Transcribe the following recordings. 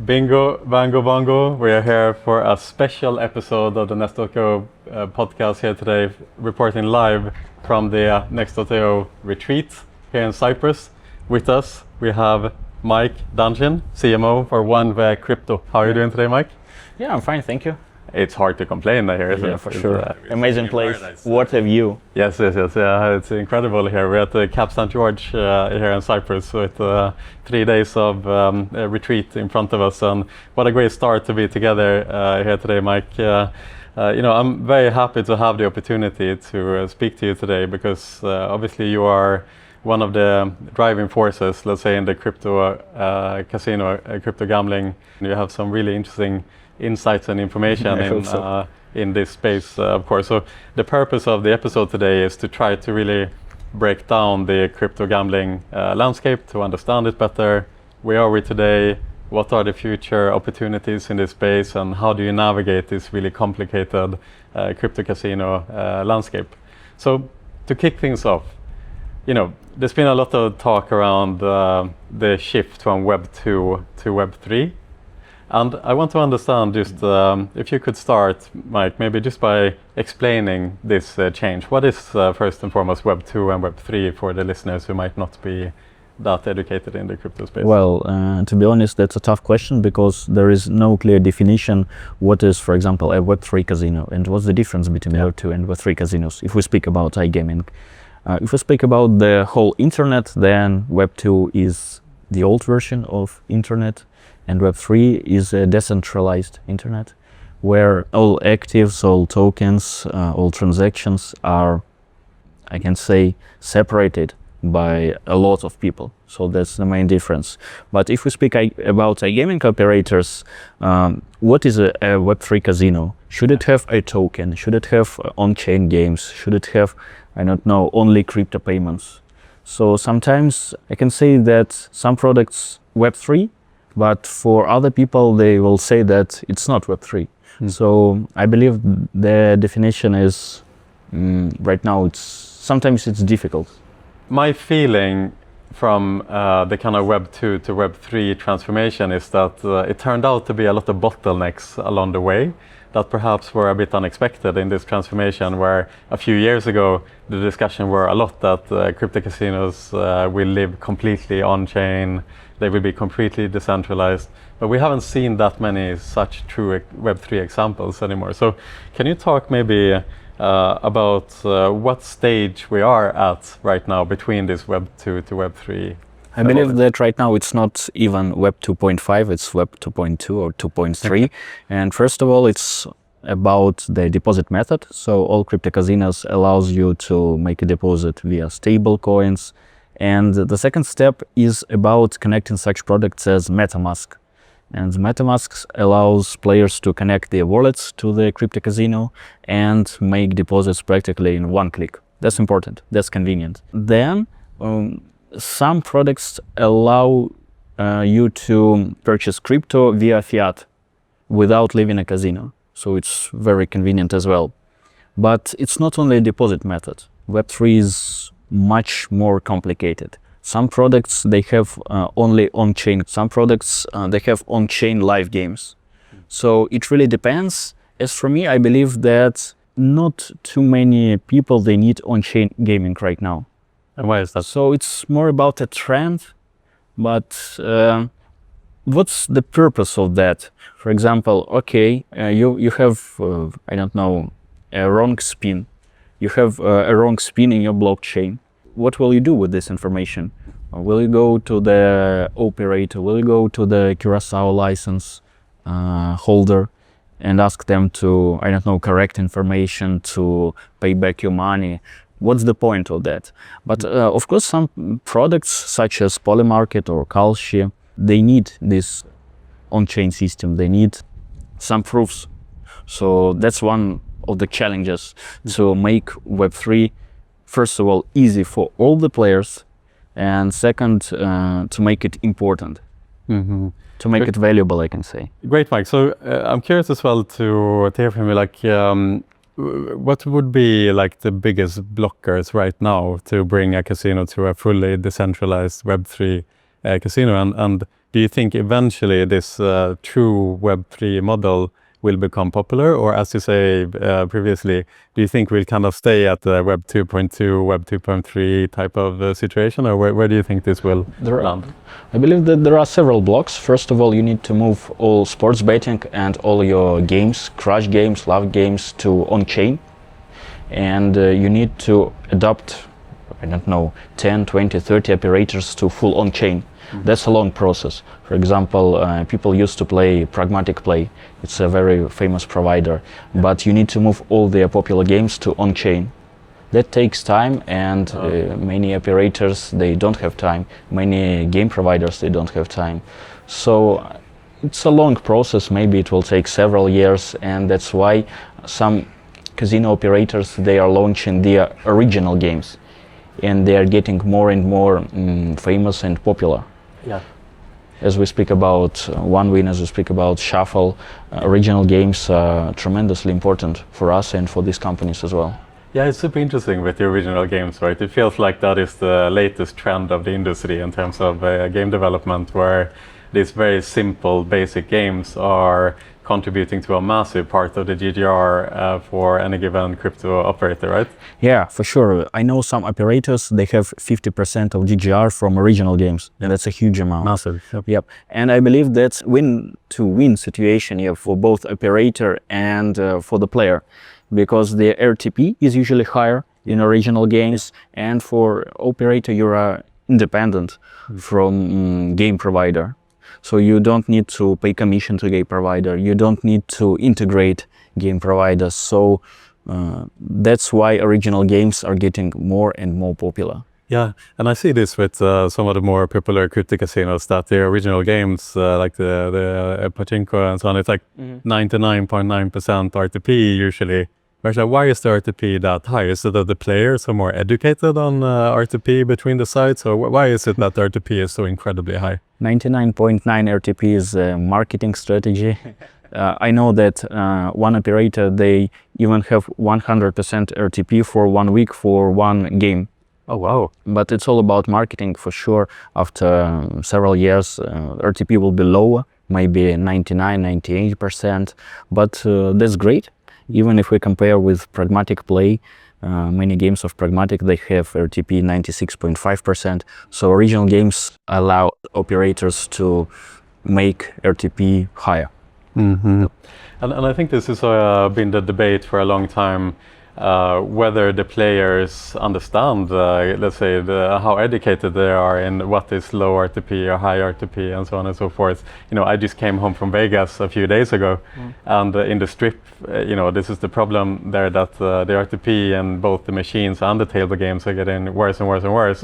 Bingo, bango, bongo. We are here for a special episode of the NEXT podcast here today, reporting live from the NEXT Retreat here in Cyprus. With us, we have Mike Danshin, CMO for One Way Crypto. How are you doing today, Mike? Yeah, I'm fine, thank you. It's hard to complain here, isn't it? Yeah, for sure. Amazing place. What a view. Yes. Yeah, it's incredible here. We're at the Cap St. George here in Cyprus with 3 days of a retreat in front of us. And what a great start to be together here today, Mike. I'm very happy to have the opportunity to speak to you today because obviously you are one of the driving forces, let's say, in the crypto casino, crypto gambling. You have some really interesting insights and information in this space, of course. So the purpose of the episode today is to try to really break down the crypto gambling landscape, to understand it better. Where are we today? What are the future opportunities in this space? And how do you navigate this really complicated crypto casino landscape? So to kick things off, there's been a lot of talk around the shift from Web 2 to Web 3. And I want to understand just if you could start, Mike, maybe just by explaining this change. What is first and foremost Web 2 and Web 3 for the listeners who might not be that educated in the crypto space? Well, to be honest, that's a tough question because there is no clear definition what is, for example, a Web 3 casino and what's the difference between Web 2 and Web 3 casinos if we speak about iGaming. If we speak about the whole internet, then Web 2 is the old version of internet. And Web 3 is a decentralized internet where all actives, all tokens, all transactions are, I can say, separated by a lot of people. So that's the main difference. But if we speak about iGaming operators, what is a Web 3 casino? Should it have a token? Should it have on-chain games? Should it have, I don't know, only crypto payments? So sometimes I can say that some products Web 3, but for other people, they will say that it's not Web 3. So I believe the definition is, right now, sometimes it's difficult. My feeling from the kind of Web 2 to Web 3 transformation is that it turned out to be a lot of bottlenecks along the way that perhaps were a bit unexpected in this transformation, where a few years ago, the discussion were a lot that crypto casinos will live completely on-chain, they will be completely decentralized, but we haven't seen that many such true Web3 examples anymore. So can you talk maybe about what stage we are at right now between this Web2 to Web3? I believe that right now it's not even Web 2.5, it's Web 2.2 or 2.3. And first of all, it's about the deposit method. So all crypto casinos allows you to make a deposit via stable coins. And the second step is about connecting such products as MetaMask. And MetaMask allows players to connect their wallets to the crypto casino and make deposits practically in one click. That's important, that's convenient. Then some products allow you to purchase crypto via fiat without leaving a casino. So it's very convenient as well. But it's not only a deposit method. Web3 is much more complicated. Some products, they have only on-chain. Some products, they have on-chain live games. So it really depends. As for me, I believe that not too many people, they need on-chain gaming right now. And why is that? So it's more about a trend, but what's the purpose of that? For example, okay, you have, I don't know, a wrong spin. You have a wrong spin in your blockchain. What will you do with this information? Will you go to the operator? Will you go to the Curacao license holder and ask them to, I don't know, correct information to pay back your money? What's the point of that? But of course, some products such as Polymarket or Kalshi, they need this on-chain system. They need some proofs. So that's one of the challenges to make Web3, first of all, easy for all the players, and second, to make it important, to make it valuable, I can say. Great, Mike. So I'm curious as well to hear from you, like, What would be like the biggest blockers right now to bring a casino to a fully decentralized Web3 casino? And do you think eventually this true Web3 model will become popular? Or as you say previously, do you think we'll kind of stay at the Web 2.2, Web 2.3 type of situation? Or where do you think this will land? I believe that there are several blocks. First of all, you need to move all sports betting and all your games, crash games, love games, to on-chain. And you need to adopt, I don't know, 10, 20, 30 operators to full on-chain. That's a long process. For example, people used to play Pragmatic Play. It's a very famous provider. But you need to move all their popular games to on-chain. That takes time, and many operators, they don't have time. Many game providers, they don't have time. So it's a long process. Maybe it will take several years, and that's why some casino operators, they are launching their original games, and they are getting more and more famous and popular. Yeah. As we speak about OneWin, as we speak about Shuffle, original games are tremendously important for us and for these companies as well. Yeah, it's super interesting with the original games, right? It feels like that is the latest trend of the industry in terms of game development, where these very simple, basic games are contributing to a massive part of the GGR for any given crypto operator, right? Yeah, for sure. I know some operators, they have 50% of GGR from original games, and that's a huge amount. Massive. Yep. And I believe that's win-to-win situation for both operator and for the player, because the RTP is usually higher in original games, and for operator you are independent from game provider. So you don't need to pay commission to game provider, you don't need to integrate game providers. So that's why original games are getting more and more popular. Yeah, and I see this with some of the more popular crypto casinos, that the original games, like the Pachinko and so on, it's like 99.9% RTP usually. Why is the RTP that high? Is it that the players are more educated on RTP between the sites, or why is it that the RTP is so incredibly high? 99.9 RTP is a marketing strategy. I know that one operator, they even have 100% RTP for 1 week for one game. Oh, wow. But it's all about marketing for sure. After several years, RTP will be lower, maybe 99, 98%, but that's great. Even if we compare with Pragmatic Play, many games of Pragmatic, they have RTP 96.5%. So original games allow operators to make RTP higher. And I think this has been the debate for a long time, whether the players understand, let's say, how educated they are in what is low RTP or high RTP and so on and so forth. You know, I just came home from Vegas a few days ago, and in the strip, this is the problem there, that the RTP and both the machines and the table games are getting worse and worse and worse.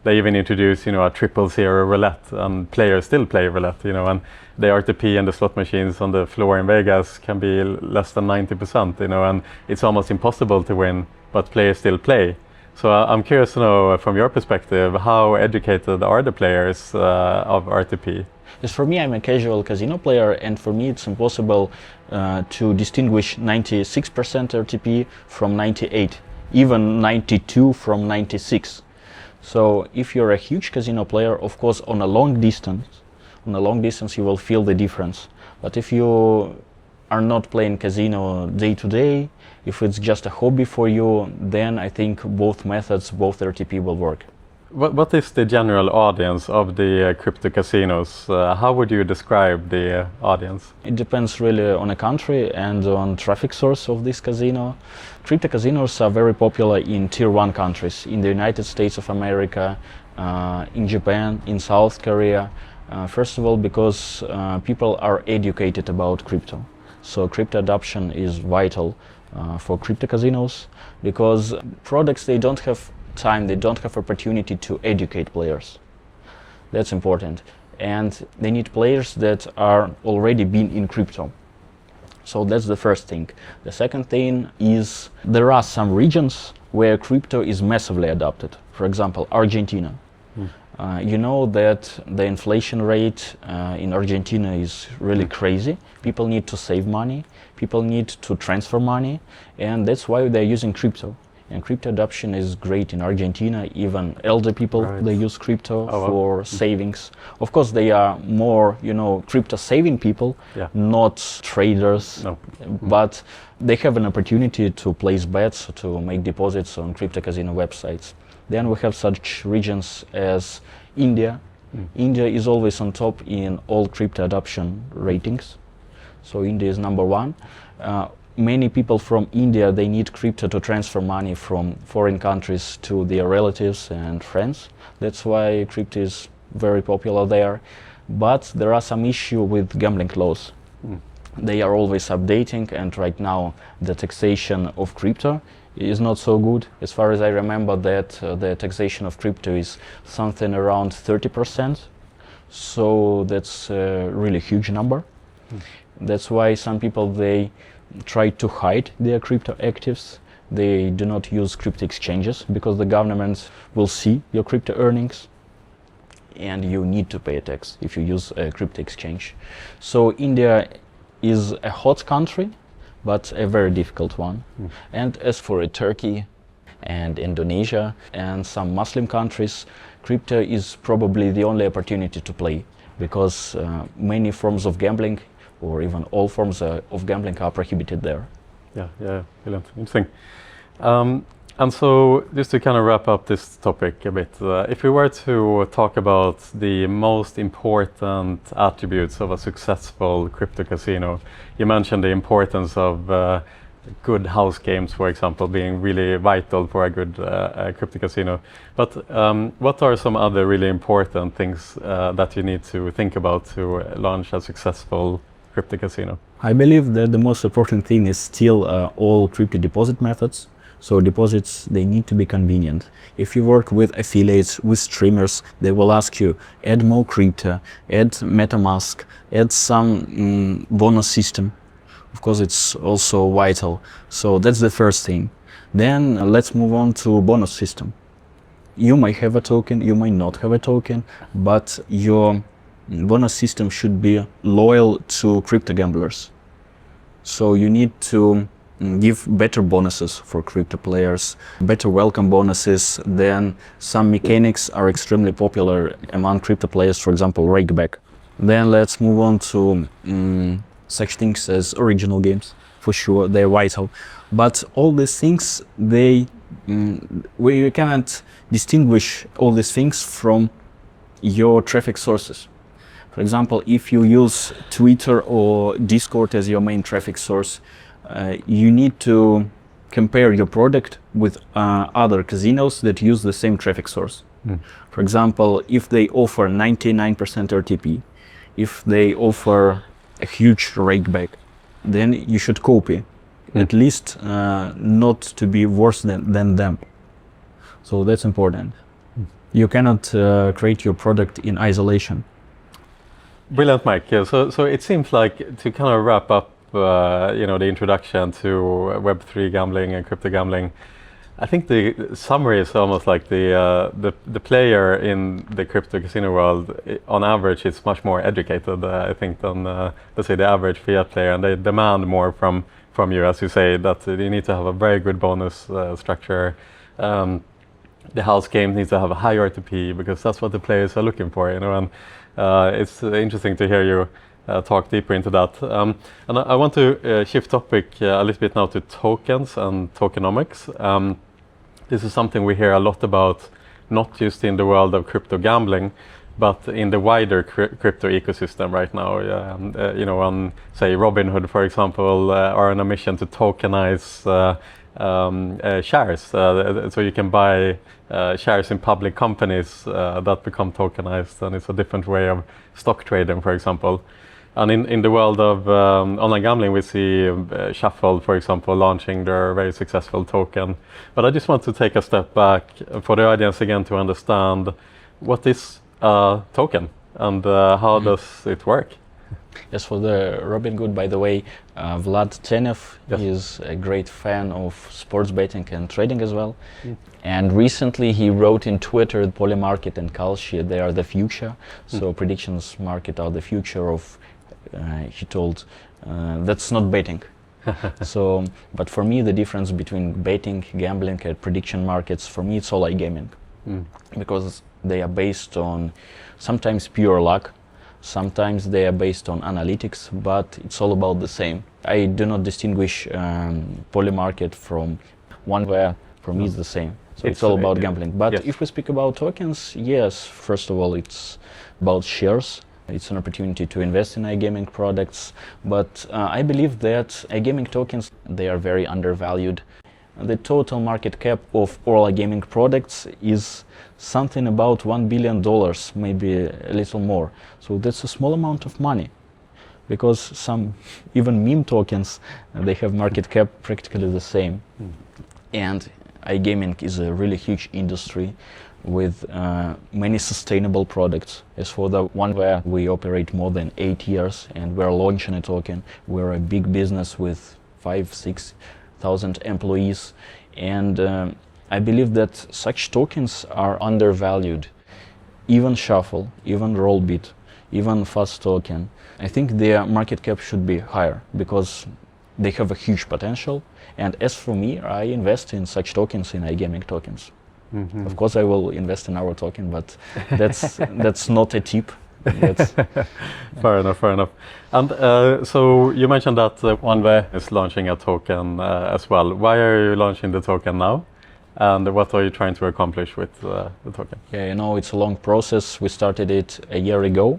They even introduce, a 000 roulette, and players still play roulette, and the RTP and the slot machines on the floor in Vegas can be less than 90%, and it's almost impossible to win, but players still play. So I'm curious to know, from your perspective, how educated are the players of RTP? Yes, for me, I'm a casual casino player, and for me it's impossible to distinguish 96% RTP from 98, even 92 from 96. So if you're a huge casino player, of course, on a long distance you will feel the difference. But if you are not playing casino day to day, if it's just a hobby for you, then I think both methods, both RTP will work. What is the general audience of the crypto casinos? How would you describe the audience? It depends really on a country and on traffic source of this casino. Crypto casinos are very popular in tier 1 countries, in the United States of America, in Japan, in South Korea. First of all, because people are educated about crypto. So crypto adoption is vital for crypto casinos, because products, they don't have time, they don't have opportunity to educate players. That's important. And they need players that are already been in crypto. So that's the first thing. The second thing is there are some regions where crypto is massively adopted. For example, Argentina. You know that the inflation rate in Argentina is really crazy. People need to save money, people need to transfer money, and that's why they're using crypto. And crypto adoption is great in Argentina. Even elder people, they use crypto for savings. Of course, they are more, crypto saving people, not traders. No. But they have an opportunity to place bets, to make deposits on crypto casino websites. Then we have such regions as India. India is always on top in all crypto adoption ratings. So India is number one. Many people from India, they need crypto to transfer money from foreign countries to their relatives and friends. That's why crypto is very popular there. But there are some issues with gambling laws. They are always updating, and right now the taxation of crypto is not so good. As far as I remember, that the taxation of crypto is something around 30%. So that's a really huge number. That's why some people, they try to hide their crypto actives. They do not use crypto exchanges because the government will see your crypto earnings, and you need to pay a tax if you use a crypto exchange. So India is a hot country, but a very difficult one. And as for Turkey and Indonesia and some Muslim countries, crypto is probably the only opportunity to play, because many forms of gambling, or even all forms of gambling, are prohibited there. Yeah, brilliant, interesting. And so, just to kind of wrap up this topic a bit, if we were to talk about the most important attributes of a successful crypto casino, you mentioned the importance of good house games, for example, being really vital for a good crypto casino. But what are some other really important things that you need to think about to launch a successful crypto casino? I believe that the most important thing is still all crypto deposit methods. So deposits, they need to be convenient. If you work with affiliates, with streamers, they will ask you, add more crypto, add MetaMask, add some bonus system. Of course, it's also vital. So that's the first thing. Then let's move on to bonus system. You might have a token, you might not have a token, but your bonus system should be loyal to crypto gamblers. So you need to give better bonuses for crypto players, better welcome bonuses. Then some mechanics are extremely popular among crypto players, for example, rakeback. Then let's move on to such things as original games. For sure, they're vital. But all these things, we cannot distinguish all these things from your traffic sources. For example, if you use Twitter or Discord as your main traffic source, you need to compare your product with other casinos that use the same traffic source. For example, if they offer 99% RTP, if they offer a huge rakeback, then you should copy, at least not to be worse than them. So that's important. You cannot create your product in isolation. Brilliant, Mike. Yeah, so it seems like, to kind of wrap up the introduction to Web3 gambling and crypto gambling, I think the summary is almost like the player in the crypto casino world, on average, is much more educated, I think, than let's say the average fiat player, and they demand more from you, as you say, that you need to have a very good bonus structure. The house game needs to have a high RTP, because that's what the players are looking for, and it's interesting to hear you talk deeper into that. And I want to shift topic a little bit now to tokens and tokenomics. This is something we hear a lot about, not just in the world of crypto gambling, but in the wider crypto ecosystem right now. On, say, Robinhood, for example, are on a mission to tokenize shares. So you can buy shares in public companies that become tokenized, and it's a different way of stock trading, for example. And in the world of online gambling, we see Shuffle, for example, launching their very successful token. But I just want to take a step back for the audience again to understand, what is a token and how does it work? Yes, for the Robinhood, by the way, Vlad Tenev is a great fan of sports betting and trading as well. And recently he wrote in Twitter, Polymarket and Kalshi, they are the future. So predictions market are the future of, he told, that's not betting. So, but for me, the difference between betting, gambling, and prediction markets, for me, it's all iGaming. Because they are based on sometimes pure luck, sometimes they are based on analytics, but it's all about the same. I do not distinguish Polymarket from one where, for me, it's the same. So it's all about gambling. But yes. if we speak about tokens, yes, first of all, it's about shares. It's an opportunity to invest in iGaming products, but I believe that iGaming tokens, they are very undervalued. The total market cap of all iGaming products is something about $1 billion, maybe a little more. So that's a small amount of money, because some even meme tokens, they have market cap practically the same. And iGaming is a really huge industry with many sustainable products. As for the one where we operate more than 8 years and we're launching a token, we're a big business with 5,000-6,000 employees, and I believe that such tokens are undervalued. Even Shuffle, even Rollbit, even Fast Token, I think their market cap should be higher because they have a huge potential. And as for me, I invest in such tokens, in iGaming tokens. Of course, I will invest in our token, but that's not a tip. Fair enough. And so you mentioned that OneWay is launching a token as well. Why are you launching the token now? And what are you trying to accomplish with the token? Yeah, you know, it's a long process. We started it a year ago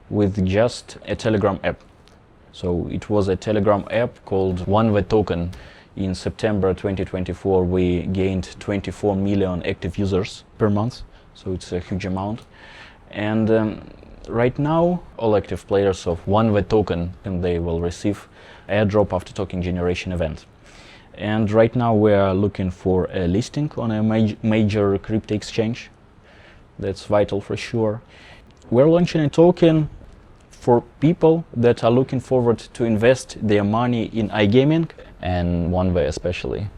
with just a Telegram app. So it was a Telegram app called OneWay Token. In September 2024, we gained 24 million active users per month, so it's a huge amount. And right now, all active players of OneWay Token, and they will receive airdrop after token generation event. And right now, we are looking for a listing on a major crypto exchange. That's vital for sure. We're launching a token for people that are looking forward to invest their money in iGaming, and OneWay especially.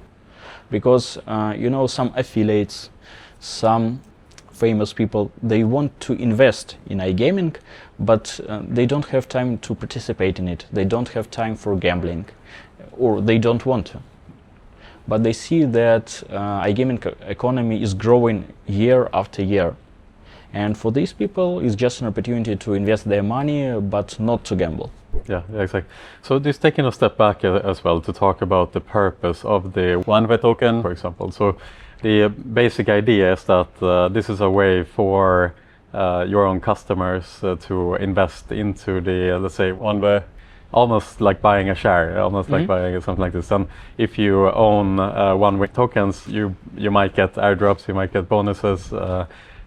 Because, you know, some affiliates, some famous people, they want to invest in iGaming, but they don't have time to participate in it. They don't have time for gambling, or they don't want to. But they see that iGaming economy is growing year after year. And for these people, it's just an opportunity to invest their money, but not to gamble. Yeah, exactly. So just taking a step back as well to talk about the purpose of the OneWay token, for example. So the basic idea is that this is a way for your own customers to invest into the, let's say, OneWay, almost like buying a share, almost like buying something like this. And if you own OneWay tokens, you might get airdrops, you might get bonuses,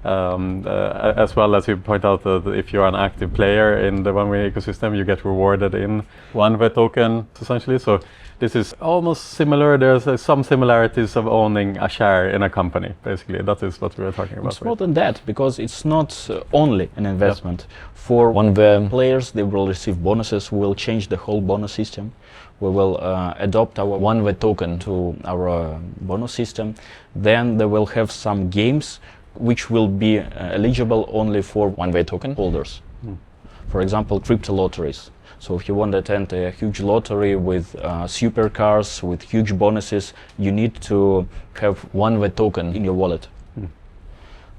as well as you point out that if you're an active player in the OneWay ecosystem, you get rewarded in OneWay token, essentially. So this is almost similar. There's some similarities of owning a share in a company, basically. That is what we were talking about. It's more than that, because it's not only an investment. For OneWay players, they will receive bonuses. We will change the whole bonus system. We will adopt our OneWay token to our bonus system. Then they will have some games which will be eligible only for OneWay token holders. For example, crypto lotteries. So if you want to attend a huge lottery with supercars, with huge bonuses, you need to have OneWay token in your wallet.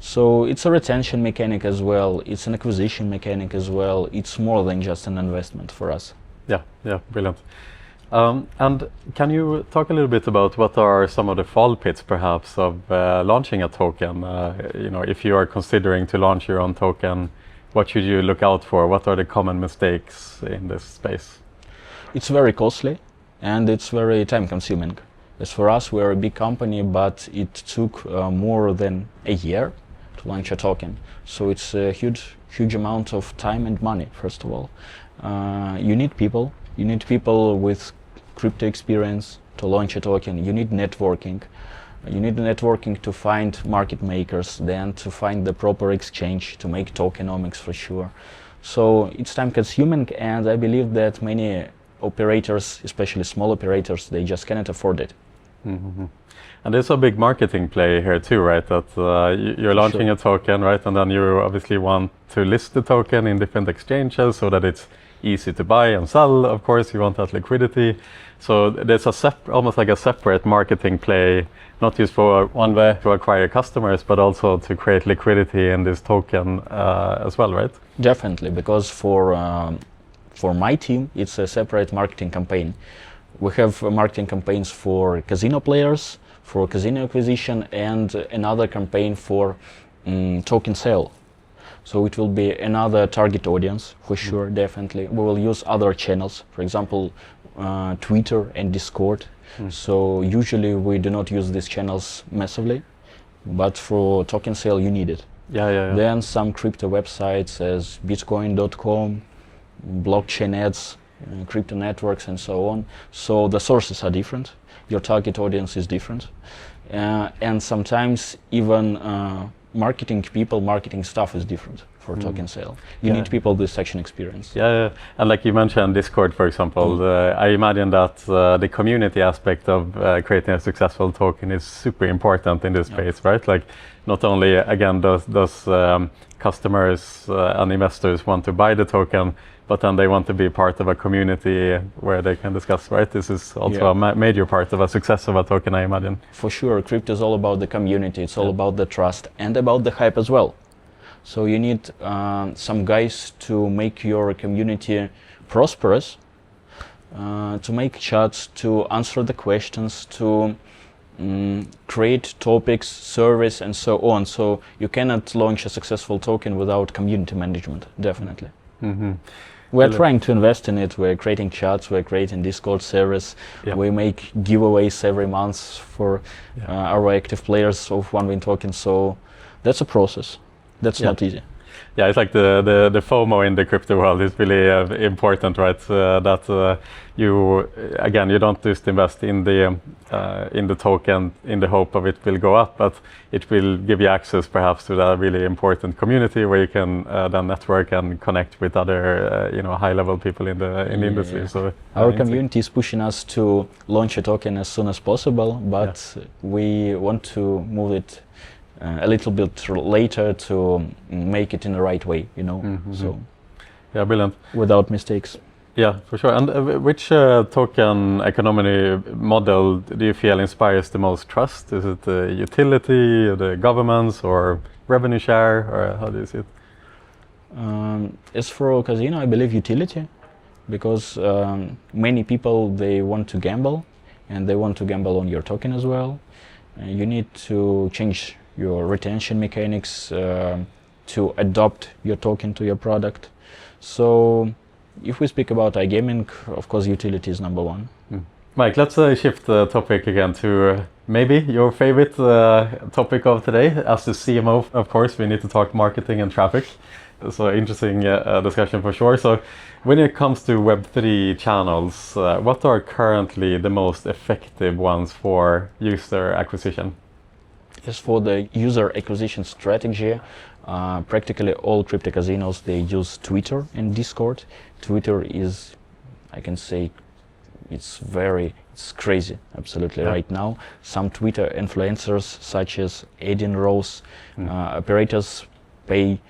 So it's a retention mechanic as well, it's an acquisition mechanic as well, it's more than just an investment for us. Yeah, brilliant. And can you talk a little bit about what are some of the fall pits, perhaps, of launching a token? You know, if you are considering to launch your own token, what should you look out for? What are the common mistakes in this space? It's very costly and it's very time-consuming. As for us, we are a big company, but it took more than a year to launch a token. So it's a huge amount of time and money, first of all. You need people. You need people with crypto experience to launch a token. You need networking. You need networking to find market makers, then to find the proper exchange to make tokenomics for sure. So it's time consuming, and I believe that many operators, especially small operators, they just cannot afford it. Mhm. And there's a big marketing play here too, right? That you're launching a token, right? And then you obviously want to list the token in different exchanges so that it's easy to buy and sell. Of course, you want that liquidity. So there's almost like a separate marketing play, not just for one way to acquire customers, but also to create liquidity in this token as well, right? Definitely, because for my team, it's a separate marketing campaign. We have marketing campaigns for casino players, for casino acquisition, and another campaign for token sale. So it will be another target audience for sure, definitely. We will use other channels, for example, Twitter and Discord. So usually we do not use these channels massively, but for token sale you need it. Yeah. Then some crypto websites as bitcoin.com, blockchain ads, crypto networks and so on. So the sources are different, your target audience is different. And sometimes even marketing stuff is different for token sale. You need people with such an experience. Yeah. And like you mentioned, Discord, for example, I imagine that the community aspect of creating a successful token is super important in this space, right? Like not only, again, those customers and investors want to buy the token, but then they want to be part of a community where they can discuss, right? This is also a major part of a success of a token, I imagine. For sure, crypto is all about the community, it's all about the trust and about the hype as well. So you need some guys to make your community prosperous, to make chats, to answer the questions, to create topics, surveys and so on. So you cannot launch a successful token without community management, definitely. We're trying to invest in it. We're creating chats, we're creating Discord servers. We make giveaways every month for our active players of OneWin token. So that's a process. That's not easy. Yeah, it's like the FOMO in the crypto world is really important, right? That you don't just invest in the token in the hope of it will go up, but it will give you access perhaps to that really important community where you can then network and connect with other high-level people in the industry. So our community is pushing us to launch a token as soon as possible, but we want to move it a little bit later to make it in the right way, So brilliant. Without mistakes. Yeah, for sure. And which token economy model do you feel inspires the most trust? Is it the utility, the governments, or revenue share, or how do you see it? As for casino, I believe utility, because many people, they want to gamble, and they want to gamble on your token as well. You need to change your retention mechanics to adopt your token to your product. So if we speak about iGaming, of course utility is number one. Mike, let's shift the topic again to maybe your favorite topic of today. As the CMO, of course, we need to talk marketing and traffic. So interesting discussion for sure. So when it comes to Web3 channels, what are currently the most effective ones for user acquisition? As for the user acquisition strategy, practically all crypto casinos, they use Twitter and Discord. Twitter is, I can say, it's crazy, absolutely, right now. Some Twitter influencers, such as Aiden Rose, operators pay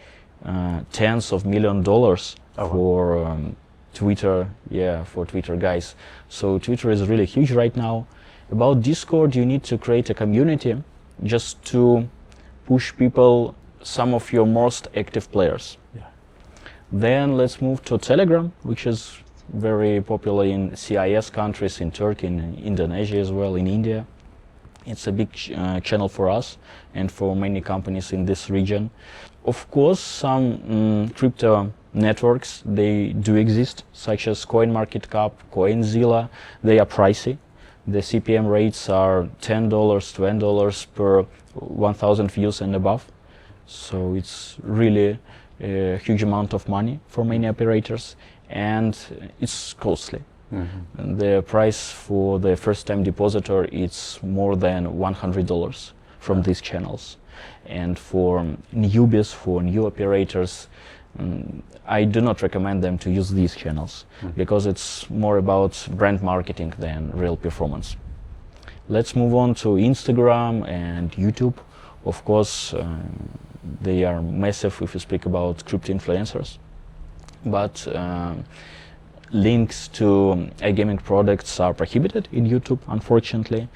tens of $millions for Twitter, for Twitter guys. So Twitter is really huge right now. About Discord, you need to create a community just to push people, some of your most active players. Then let's move to Telegram, which is very popular in CIS countries, in Turkey, in Indonesia as well, in India. It's a big channel for us and for many companies in this region. Of course, some crypto networks, they do exist, such as CoinMarketCap, CoinZilla. They are pricey. The CPM rates are $10, $20 per 1,000 views and above. So it's really a huge amount of money for many operators, and it's costly. And the price for the first-time depositor is more than $100 from these channels. And for newbies, for new operators, I do not recommend them to use these channels because it's more about brand marketing than real performance. Let's move on to Instagram and YouTube. Of course, they are massive if you speak about crypto influencers, but links to iGaming products are prohibited in YouTube, unfortunately.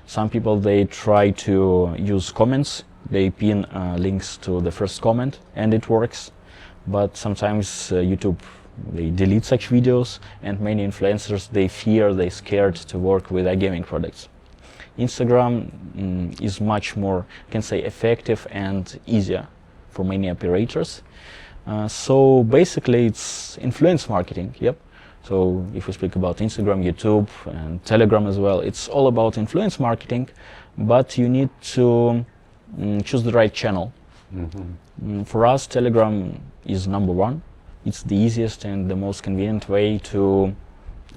Some people, they try to use comments. They pin links to the first comment and it works. But sometimes YouTube, they delete such videos, and many influencers, they're scared to work with iGaming products. Instagram is much more, I can say, effective and easier for many operators. So basically it's influence marketing, yep. So if we speak about Instagram, YouTube and Telegram as well, it's all about influence marketing, but you need to choose the right channel. For us, Telegram is number one. It's the easiest and the most convenient way to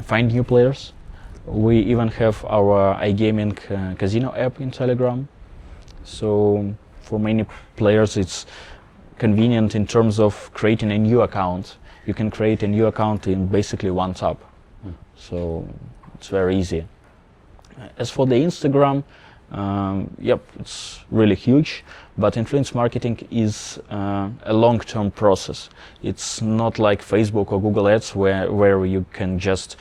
find new players. We even have our iGaming casino app in Telegram. So for many players, it's convenient in terms of creating a new account. You can create a new account in basically one tap. So it's very easy. As for the Instagram, yep, it's really huge, but influence marketing is a long-term process. It's not like Facebook or Google Ads where you can just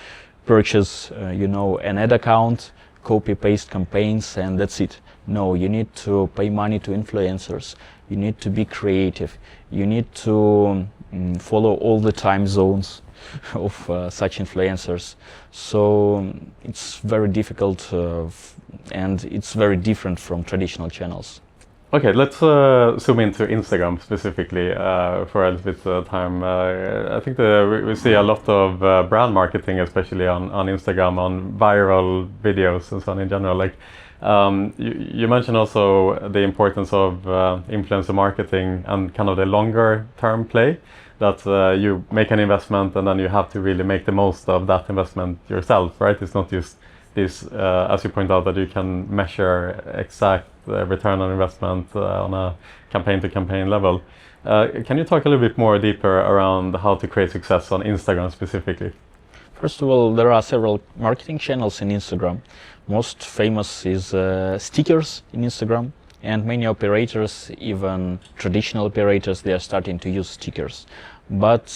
purchase, an ad account, copy-paste campaigns, and that's it. No, you need to pay money to influencers. You need to be creative. You need to follow all the time zones of such influencers. So it's very difficult and it's very different from traditional channels. Okay, let's zoom into Instagram specifically for a little bit of time. I think we see a lot of brand marketing, especially on Instagram, on viral videos and so on in general. Like you mentioned also the importance of influencer marketing and kind of the longer term play, that you make an investment and then you have to really make the most of that investment yourself, right? It's not just this, as you point out, that you can measure exact return on investment on a campaign to campaign level. Can you talk a little bit more deeper around how to create success on Instagram specifically? First of all, there are several marketing channels in Instagram. Most famous is stickers in Instagram, and many operators, even traditional operators, they are starting to use stickers. But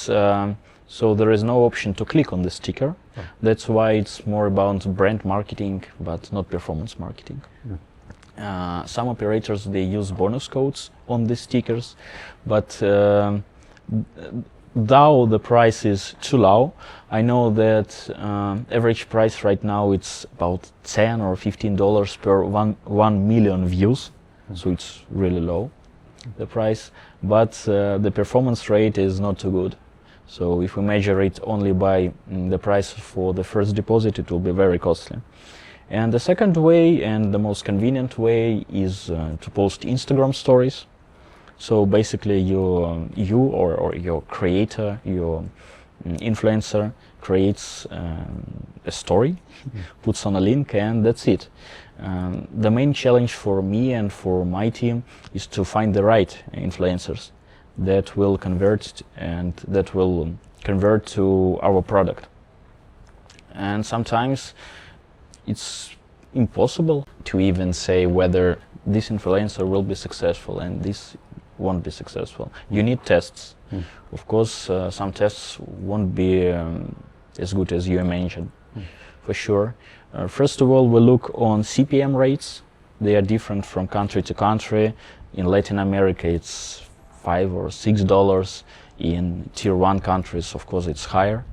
so there is no option to click on the sticker. Oh. That's why it's more about brand marketing, but not performance marketing. Some operators, they use bonus codes on the stickers, but though the price is too low, I know that average price right now it's about $10 or $15 per 1 million views, so it's really low, the price, but the performance rate is not too good. So if we measure it only by the price for the first deposit, it will be very costly. And the second way and the most convenient way is to post Instagram stories. So basically you or your creator, your influencer creates a story, puts on a link, and that's it. The main challenge for me and for my team is to find the right influencers that will convert and that will convert to our product. And sometimes it's impossible to even say whether this influencer will be successful and this won't be successful. You need tests. Of course, some tests won't be as good as you mentioned, for sure. First of all, we look on CPM rates. They are different from country to country. In Latin America, it's $5 or $6. In tier 1 countries, of course, it's higher.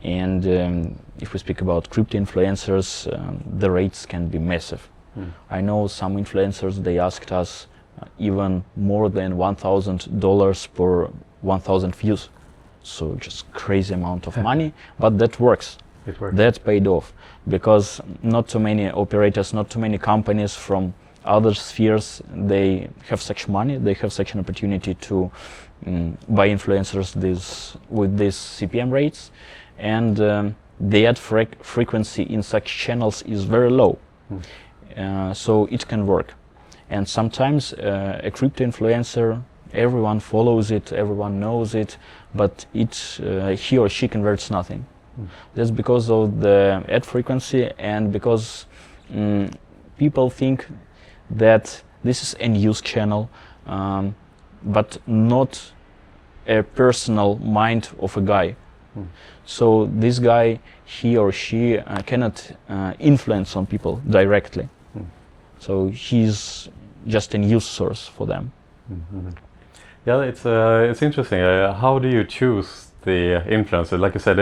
And if we speak about crypto influencers, the rates can be massive. I know some influencers, they asked us even more than $1,000 per 1,000 views. So just crazy amount of money, but that works. It works. That paid off because not too many operators, not too many companies from other spheres, they have such money, they have such an opportunity to buy influencers with these CPM rates, and the ad frequency in such channels is very low. So it can work. And sometimes a crypto influencer, everyone follows it, everyone knows it, but he or she converts nothing. That's because of the ad frequency and because people think that this is a news channel, but not a personal mind of a guy. So this guy, he or she cannot influence on people directly. So he's just a news source for them. Yeah, it's interesting. How do you choose the influencer? Like you said,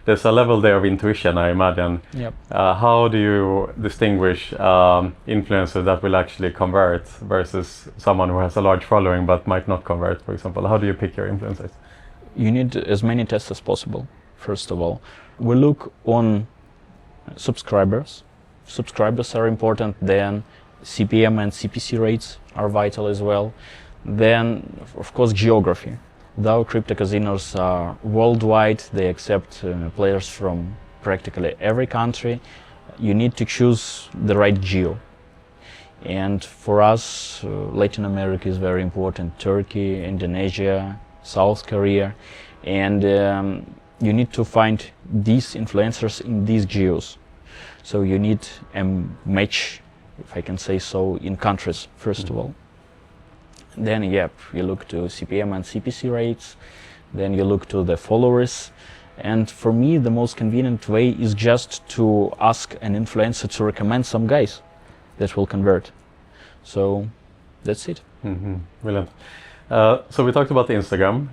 there's a level there of intuition, I imagine. Yep. How do you distinguish influencers that will actually convert versus someone who has a large following but might not convert, for example? How do you pick your influencers? You need as many tests as possible, first of all. We look on subscribers. Subscribers are important, then CPM and CPC rates are vital as well. Then, of course, geography. Though crypto casinos are worldwide, they accept players from practically every country, you need to choose the right geo. And for us, Latin America is very important. Turkey, Indonesia, South Korea. And you need to find these influencers in these geos. So you need a match, if I can say so, in countries, first of all. Then, yep, you look to CPM and CPC rates. Then you look to the followers. And for me, the most convenient way is just to ask an influencer to recommend some guys that will convert. So that's it. Brilliant. So we talked about the Instagram.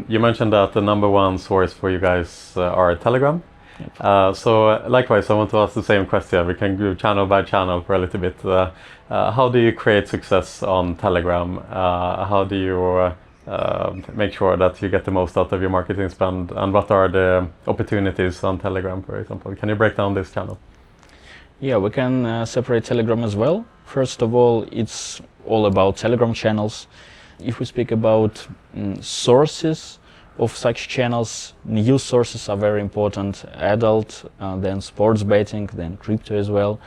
You mentioned that the number one source for you guys are Telegram. Yep. So likewise, I want to ask the same question. We can go channel by channel for a little bit. How do you create success on Telegram? How do you make sure that you get the most out of your marketing spend? And what are the opportunities on Telegram, for example? Can you break down this channel? Yeah, we can separate Telegram as well. First of all, it's all about Telegram channels. If we speak about sources of such channels, news sources are very important. Adult, then sports betting, then crypto as well.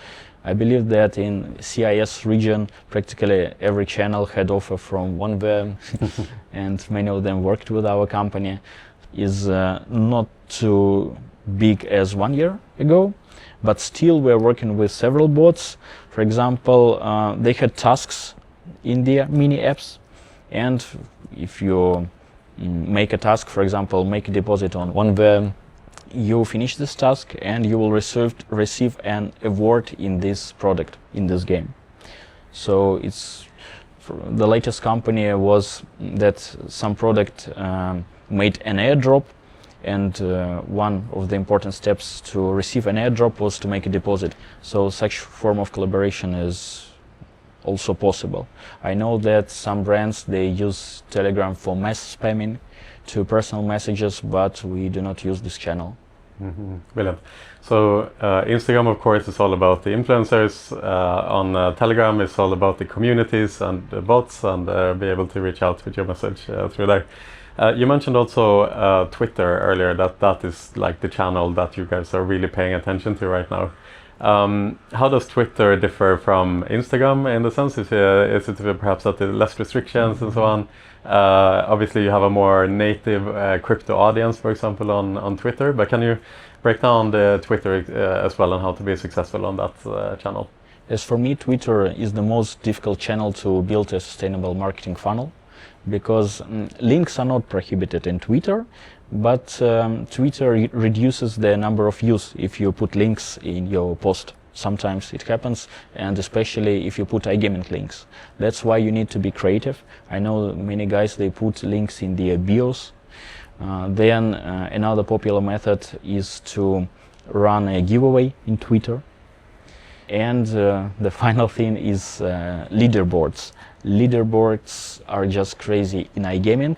I believe that in CIS region, practically every channel had offer from OneWeb, and many of them worked with our company. Is not too big as 1 year ago, but still we're working with several bots. For example, they had tasks in their mini apps, and if you make a task, for example, make a deposit on OneWeb, you finish this task and you will receive an award in this product, in this game. So it's the latest company was that some product made an airdrop, and one of the important steps to receive an airdrop was to make a deposit. So such form of collaboration is also possible. I know that some brands, they use Telegram for mass spamming to personal messages, but we do not use this channel. Brilliant. So Instagram, of course, is all about the influencers. On Telegram, it's all about the communities and the bots, and be able to reach out with your message through there. You mentioned also Twitter earlier, that is like the channel that you guys are really paying attention to right now. How does Twitter differ from Instagram in the sense? Is it perhaps that there are less restrictions and so on? Obviously, you have a more native crypto audience, for example, on Twitter. But can you break down the Twitter as well and how to be successful on that channel? As for me, Twitter is the most difficult channel to build a sustainable marketing funnel, because links are not prohibited in Twitter, but Twitter reduces the number of views if you put links in your post. Sometimes it happens, and especially if you put iGaming links. That's why you need to be creative. I know many guys, they put links in their bios. Then another popular method is to run a giveaway in Twitter. And the final thing is leaderboards. Leaderboards are just crazy in iGaming.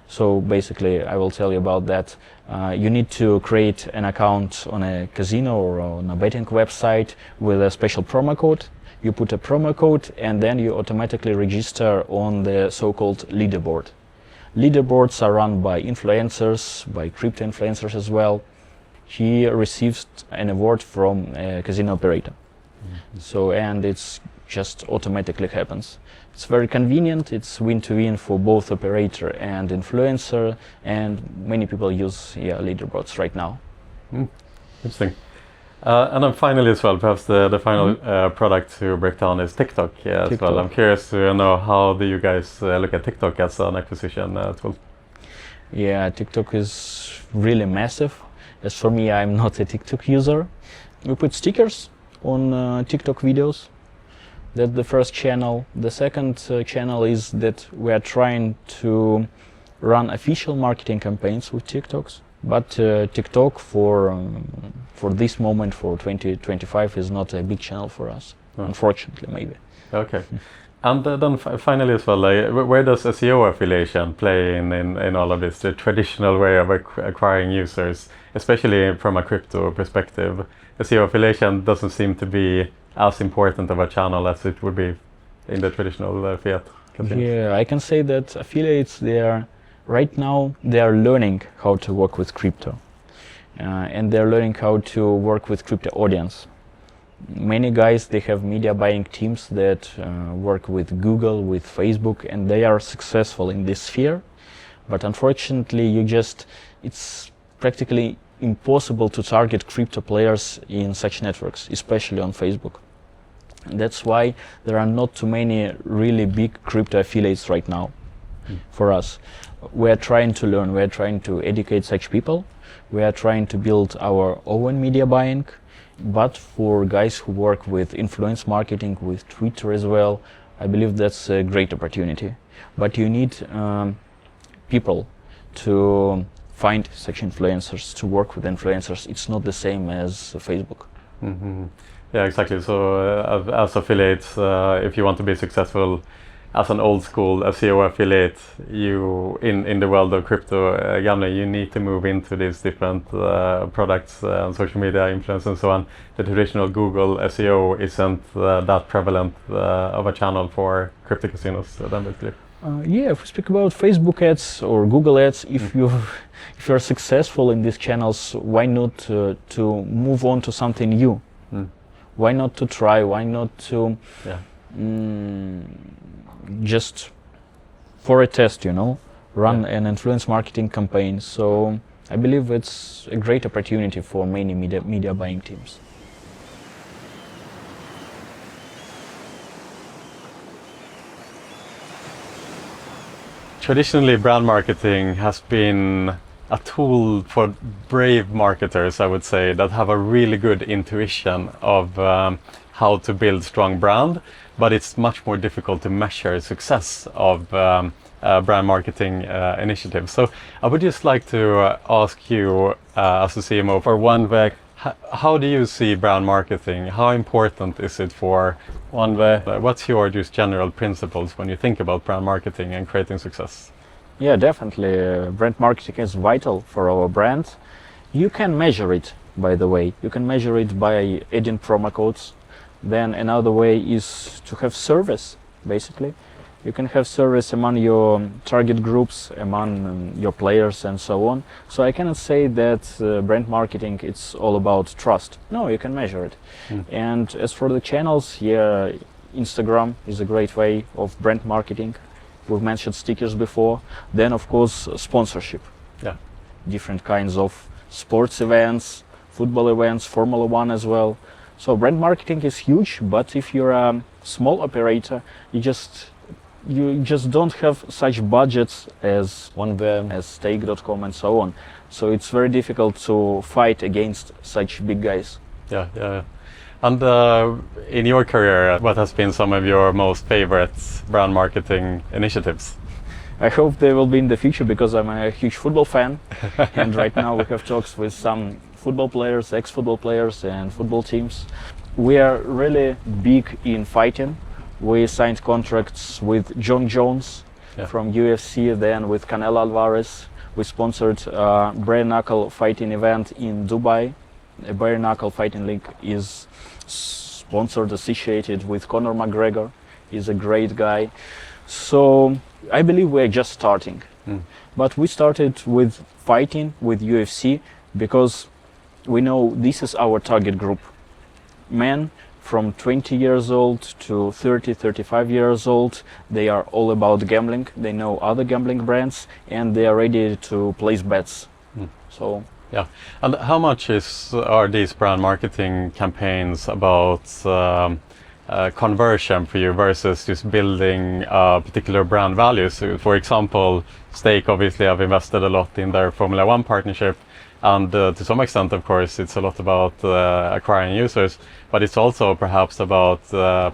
So basically, I will tell you about that. You need to create an account on a casino or on a betting website with a special promo code. You put a promo code and then you automatically register on the so-called leaderboard. Leaderboards are run by influencers, by crypto influencers as well. He receives an award from a casino operator. So, and it's just automatically happens. It's very convenient, it's win-to-win for both operator and influencer, and many people use leaderboards right now. Interesting. And then finally as well, perhaps the final product to break down is TikTok as TikTok. well. I'm curious to know, how do you guys look at TikTok as an acquisition tool? Yeah, TikTok is really massive. As for me, I'm not a TikTok user. We put stickers on TikTok videos. That's the first channel. The second channel is that we are trying to run official marketing campaigns with TikToks. But TikTok for this moment, for 2025, is not a big channel for us, unfortunately, maybe. Okay. And then finally as well, where does SEO affiliation play in all of this, the traditional way of acquiring users, especially from a crypto perspective? SEO affiliation doesn't seem to be as important of a channel as it would be in the traditional fiat casinos. Yeah, I can say that affiliates, right now they are learning how to work with crypto, and they're learning how to work with crypto audience. Many guys, they have media buying teams that work with Google, with Facebook, and they are successful in this sphere. But unfortunately, it's practically impossible to target crypto players in such networks, especially on Facebook. And that's why there are not too many really big crypto affiliates right now for us. We're trying to learn, we're trying to educate such people, we are trying to build our own media buying. But for guys who work with influence marketing, with Twitter as well, I believe that's a great opportunity. But you need people to find such influencers, to work with influencers. It's not the same as Facebook. Mm-hmm. Yeah, exactly. So as affiliates, if you want to be successful as an old school SEO affiliate, you in the world of crypto gambling, you need to move into these different products and social media influence and so on. The traditional Google SEO isn't that prevalent of a channel for crypto casinos, then basically. Yeah, if we speak about Facebook ads or Google ads, if you're successful in these channels, why not to move on to something new? Why not to try? Why not to just for a test, run an influence marketing campaign? So I believe it's a great opportunity for many media buying teams. Traditionally, brand marketing has been a tool for brave marketers, I would say, that have a really good intuition of how to build strong brand, but it's much more difficult to measure success of brand marketing initiatives. So I would just like to ask you, as a CMO for OneWeb, how do you see brand marketing? How important is it for OneWeb? What's your just general principles when you think about brand marketing and creating success? Yeah, definitely. Brand marketing is vital for our brand. You can measure it, by the way. You can measure it by adding promo codes. Then another way is to have service, basically. You can have service among your target groups, among your players and so on. So I cannot say that brand marketing, it's all about trust. No, you can measure it. And as for the channels, yeah, Instagram is a great way of brand marketing. We've mentioned stickers before. Then, of course, sponsorship. Yeah. Different kinds of sports events, football events, Formula One as well. So brand marketing is huge, but if you're a small operator, you just don't have such budgets as OneWeb, as Stake.com and so on. So it's very difficult to fight against such big guys. Yeah. And in your career, what has been some of your most favorite brand marketing initiatives? I hope they will be in the future, because I'm a huge football fan. And right now we have talks with some football players, ex-football players and football teams. We are really big in fighting. We signed contracts with John Jones from UFC, then with Canelo Alvarez. We sponsored a bare knuckle fighting event in Dubai. A bare knuckle fighting league is sponsored, associated with Conor McGregor. He's a great guy. So I believe we're just starting. But we started with fighting with UFC because we know this is our target group. Men from 20 years old to 30, 35 years old, they are all about gambling. They know other gambling brands and they are ready to place bets. So Yeah, and how much are these brand marketing campaigns about conversion for you versus just building particular brand values? So for example, Stake obviously have invested a lot in their Formula One partnership, and to some extent, of course, it's a lot about acquiring users, but it's also perhaps about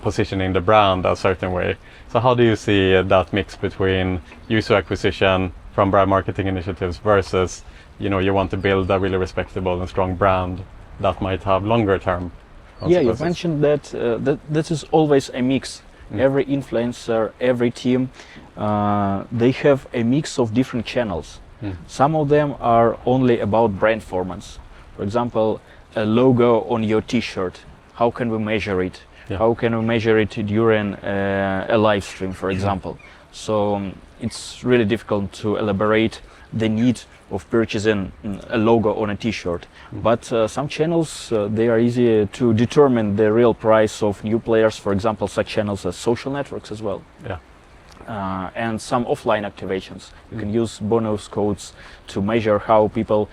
positioning the brand a certain way. So how do you see that mix between user acquisition from brand marketing initiatives versus, you want to build a really respectable and strong brand that might have longer term consequences? Yeah, you mentioned that that is always a mix. Every influencer, every team, they have a mix of different channels. Some of them are only about brand performance. For example, a logo on your T-shirt. How can we measure it? Yeah. How can we measure it during a live stream, for example? So it's really difficult to elaborate the need of purchasing a logo on a T-shirt. But some channels, they are easy to determine the real price of new players. For example, such channels as social networks as well. Yeah. And some offline activations. You can use bonus codes to measure how people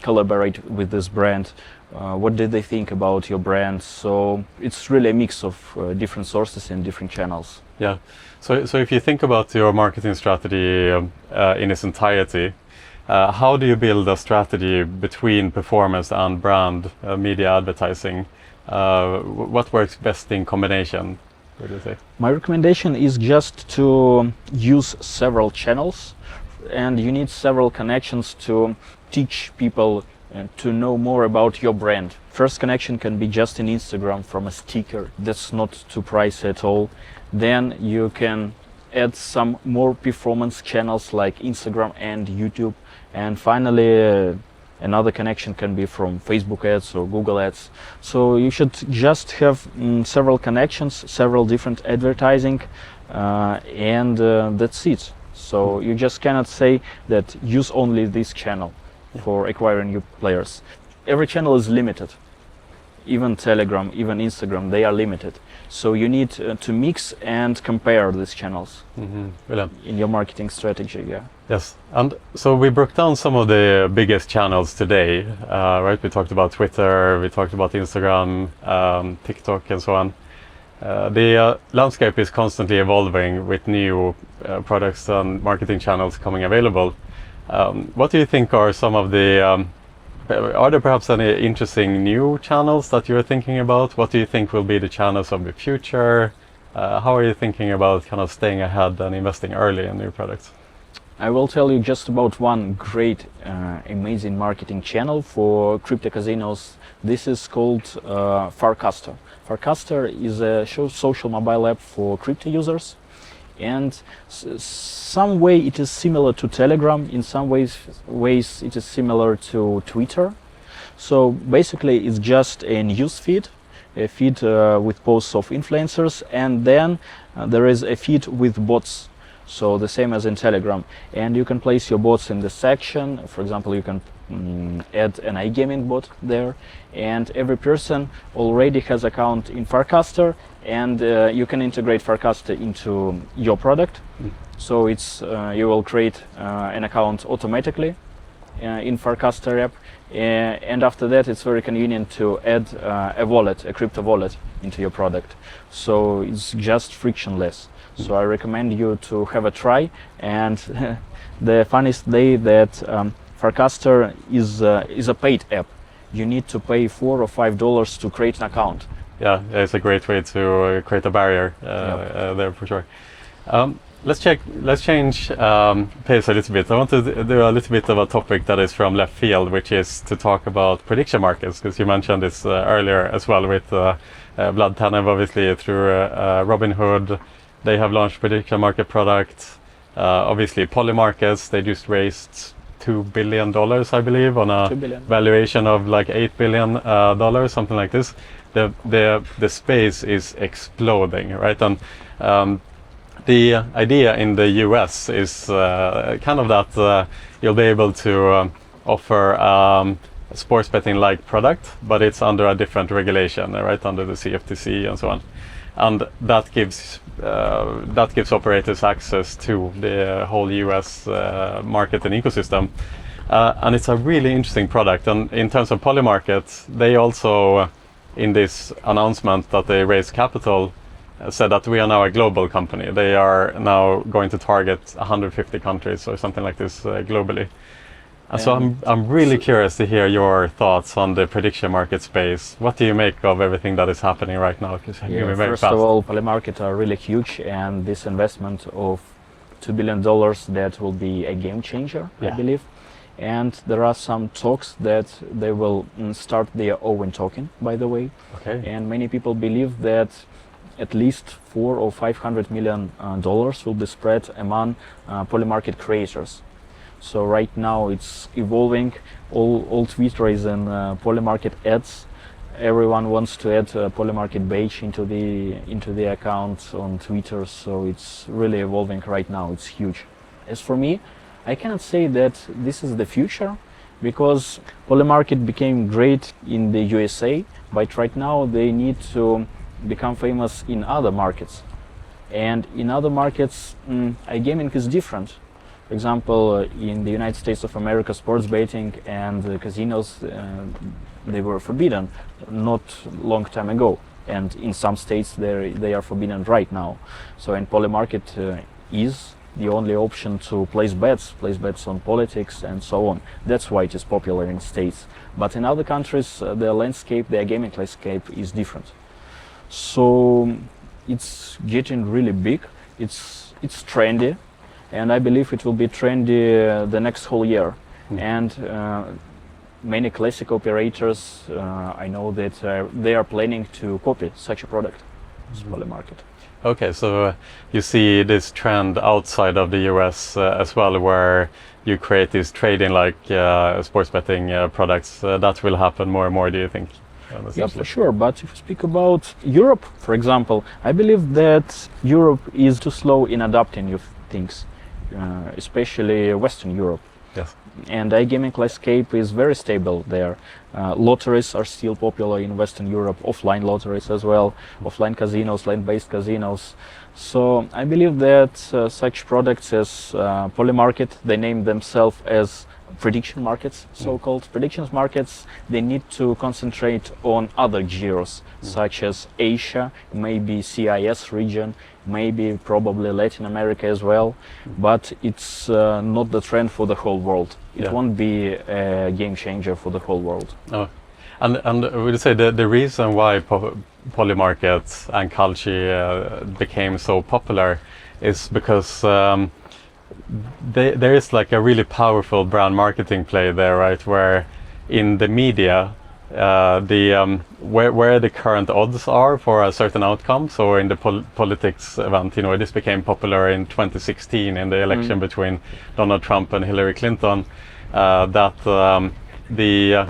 collaborate with this brand. What did they think about your brand? So it's really a mix of different sources and different channels. Yeah. So if you think about your marketing strategy in its entirety, how do you build a strategy between performance and brand media advertising? What works best in combination, would you say? My recommendation is just to use several channels, and you need several connections to teach people to know more about your brand. First connection can be just in Instagram from a sticker. That's not too pricey at all. Then you can add some more performance channels like Instagram and YouTube. And finally, another connection can be from Facebook ads or Google ads. So you should just have several connections, several different advertising, and that's it. So you just cannot say that use only this channel for acquiring new players. Every channel is limited. Even Telegram, even Instagram, they are limited. So you need to mix and compare these channels in your marketing strategy. Yeah. Yes, and so we broke down some of the biggest channels today, right? We talked about Twitter, we talked about Instagram, TikTok, and so on. The landscape is constantly evolving with new products and marketing channels coming available. What do you think are some of the are there perhaps any interesting new channels that you're thinking about? What do you think will be the channels of the future? How are you thinking about kind of staying ahead and investing early in new products? I will tell you just about one great, amazing marketing channel for crypto casinos. This is called Farcaster. Farcaster is a social mobile app for crypto users, and some way it is similar to Telegram. In some ways it is similar to Twitter. So basically it's just a news feed, a feed with posts of influencers, and then there is a feed with bots. So the same as in Telegram, and you can place your bots in the section. For example, you can add an iGaming bot there, and every person already has account in Farcaster, and you can integrate Farcaster into your product. So it's you will create an account automatically in Farcaster app, and after that it's very convenient to add a wallet, a crypto wallet, into your product. So it's just frictionless. So I recommend you to have a try. And the funniest day that Farcaster is a paid app. You need to pay $4 or $5 to create an account. Yeah, it's a great way to create a barrier there for sure. Let's change pace a little bit. I want to do a little bit of a topic that is from left field, which is to talk about prediction markets, because you mentioned this earlier as well with Vlad Tenev, obviously through Robinhood. They have launched prediction market product. Obviously, Polymarkets, they just raised $2 billion, I believe, on a valuation of like $8 billion, something like this. The space is exploding, right? And the idea in the US is kind of that you'll be able to offer sports betting-like product, but it's under a different regulation, right? Under the CFTC and so on. And that gives operators access to the whole US market and ecosystem. And it's a really interesting product. And in terms of Polymarket, they also, in this announcement that they raised capital, said that we are now a global company. They are now going to target 150 countries or something like this globally. And so I'm really curious to hear your thoughts on the prediction market space. What do you make of everything that is happening right now? Yeah, first of all, Polymarket are really huge, and this investment of $2 billion, that will be a game changer, I believe. And there are some talks that they will start their own token, by the way. Okay. And many people believe that at least $400 or $500 million will be spread among Polymarket creators. So right now it's evolving. All Twitter is in Polymarket ads. Everyone wants to add a Polymarket badge into the account on Twitter. So it's really evolving right now. It's huge. As for me, I cannot say that this is the future, because Polymarket became great in the USA, but right now they need to become famous in other markets. And in other markets, iGaming is different. For example, in the United States of America, sports betting and casinos, they were forbidden not long time ago. And in some states, they are forbidden right now. So in Polymarket is the only option to place bets on politics and so on. That's why it is popular in states. But in other countries, the gaming landscape is different. So it's getting really big. It's trendy, and I believe it will be trendy the next whole year. And many classic operators, I know that they are planning to copy such a product, Polymarket. Okay, so you see this trend outside of the US as well, where you create these trading like sports betting products. That will happen more and more, do you think? Yeah, for sure. But if you speak about Europe, for example, I believe that Europe is too slow in adapting new things, especially Western Europe. Yes. And iGaming landscape is very stable there. Lotteries are still popular in Western Europe, offline lotteries as well, offline casinos, land-based casinos. So I believe that such products as Polymarket, they name themselves as prediction markets, so-called predictions markets. They need to concentrate on other geos, such as Asia, maybe CIS region, maybe probably Latin America as well. But it's not the trend for the whole world. It won't be a game changer for the whole world. Oh. And would you say the reason why Polymarket and Kalshi became so popular is because there is like a really powerful brand marketing play there, right? Where in the media, where the current odds are for a certain outcome. So in the politics event, this became popular in 2016 in the election between Donald Trump and Hillary Clinton. That the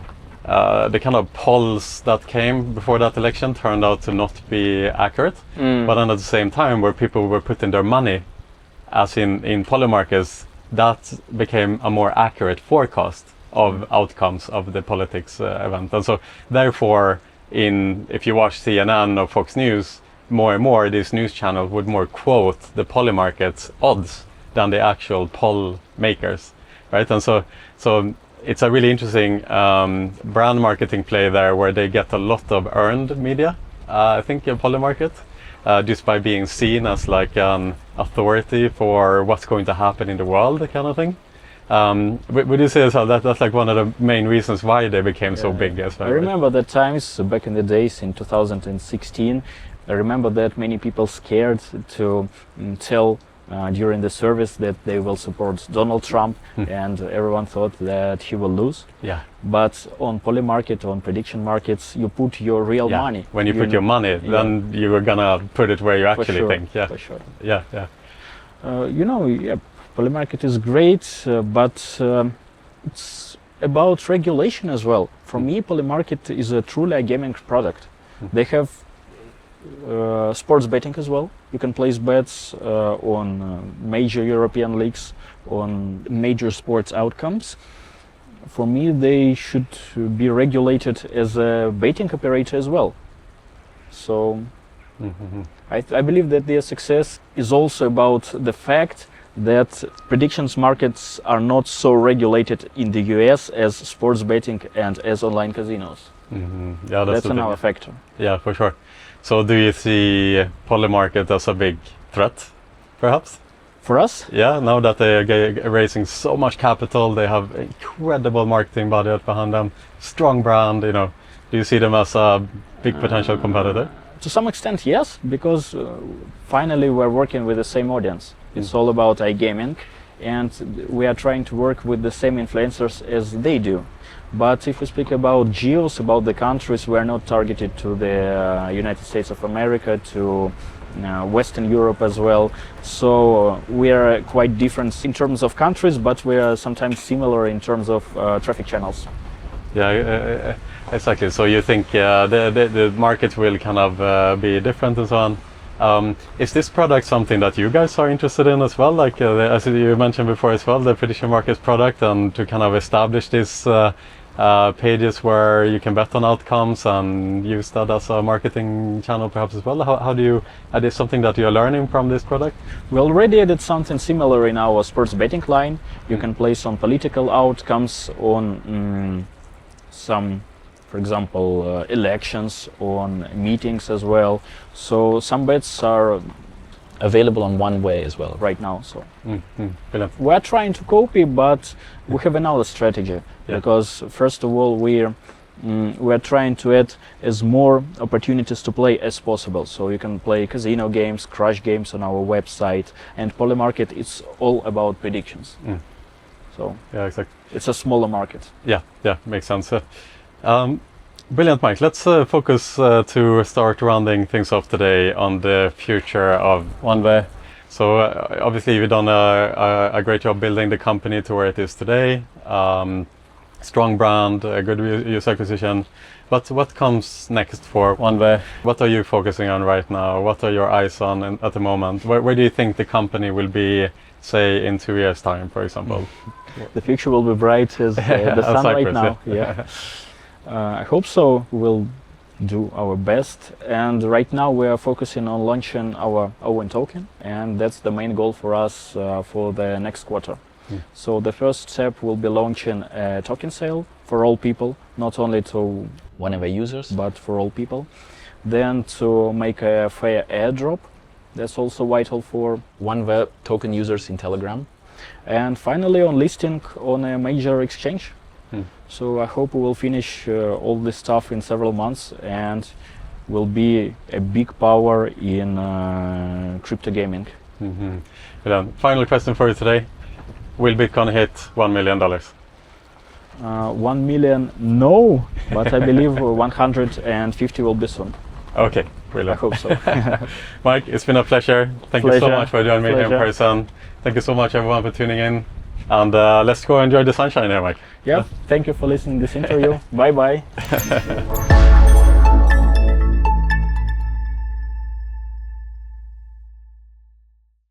kind of polls that came before that election turned out to not be accurate. But then at the same time, where people were putting their money, as in Polymarkets, that became a more accurate forecast of outcomes of the politics event. And so therefore, if you watch CNN or Fox News, more and more these news channels would more quote the Polymarkets odds than the actual poll makers, right? And so it's a really interesting brand marketing play there, where they get a lot of earned media, I think, in Polymarket, just by being seen as like an authority for what's going to happen in the world, kind of thing. Would you say as well that's like one of the main reasons why they became so big as well? I remember the times back in the days in 2016. I remember that many people scared to tell during the service that they will support Donald Trump, and everyone thought that he will lose. Yeah. But on Polymarket, on prediction markets, you put your real money. When you put your money, then you are gonna put it where you actually think. Yeah. For sure. Yeah. Polymarket is great, but it's about regulation as well. For me, Polymarket is truly a gaming product. They have sports betting as well. You can place bets on major European leagues, on major sports outcomes. For me, they should be regulated as a betting operator as well. So I believe that their success is also about the fact that predictions markets are not so regulated in the US as sports betting and as online casinos. Yeah, That's the another thing. factor. Yeah, for sure. So do you see Polymarket as a big threat, perhaps? For us, Yeah, now that they are raising so much capital, they have incredible marketing budget behind them, strong brand, you know. Do you see them as a big potential competitor? to some extent, yes, because finally we're working with the same audience. It's all about iGaming, and we are trying to work with the same influencers as they do. But if we speak about geos, about the countries, we're not targeted to the United States of America, to Western Europe as well. So we are quite different in terms of countries, but we are sometimes similar in terms of traffic channels. Yeah, exactly. So you think the market will kind of be different and so on. Is this product something that you guys are interested in as well? Like as you mentioned before as well, the prediction markets product, and to kind of establish this pages where you can bet on outcomes and use that as a marketing channel perhaps as well. How do you, is this something that you're learning from this product? We already added something similar in our sports betting line. You can place on political outcomes, on some, for example, elections, on meetings as well. So some bets are available on one way as well right now. So Brilliant. we're trying to copy, but we have another strategy. Yeah. Because first of all, we're trying to add as more opportunities to play as possible. So you can play casino games, crash games on our website, and Polymarket, it's all about predictions. So Yeah, exactly. it's a smaller market. Yeah, makes sense. Brilliant, Mike. Let's focus to start rounding things off today on the future of OneWay. So obviously you've done a great job building the company to where it is today. Strong brand, a good user acquisition. But what comes next for OneWay? What are you focusing on right now? What are your eyes on at the moment? Where do you think the company will be, say, in 2 years' time, for example? The future will be bright as the sun Cyprus, right now. Yeah. I hope so. We'll do our best. And right now we are focusing on launching our own token, and that's the main goal for us for the next quarter. So the first step will be launching a token sale for all people, not only to OneWay users, but for all people. Then to make a fair airdrop, that's also vital for OneWay token users in Telegram. And finally on listing on a major exchange. So I hope we will finish all this stuff in several months and will be a big power in crypto gaming. Final question for you today. Will Bitcoin hit $1 million? 1 million, no, but I believe 150 will be soon. Okay, I brilliant. hope so. Mike, it's been a pleasure. Thank you so Pleasure. much for joining me here in Pleasure. person. Thank you so much everyone for tuning in. And let's go enjoy the sunshine here, Mike. Yeah, thank you for listening to this interview. Bye bye.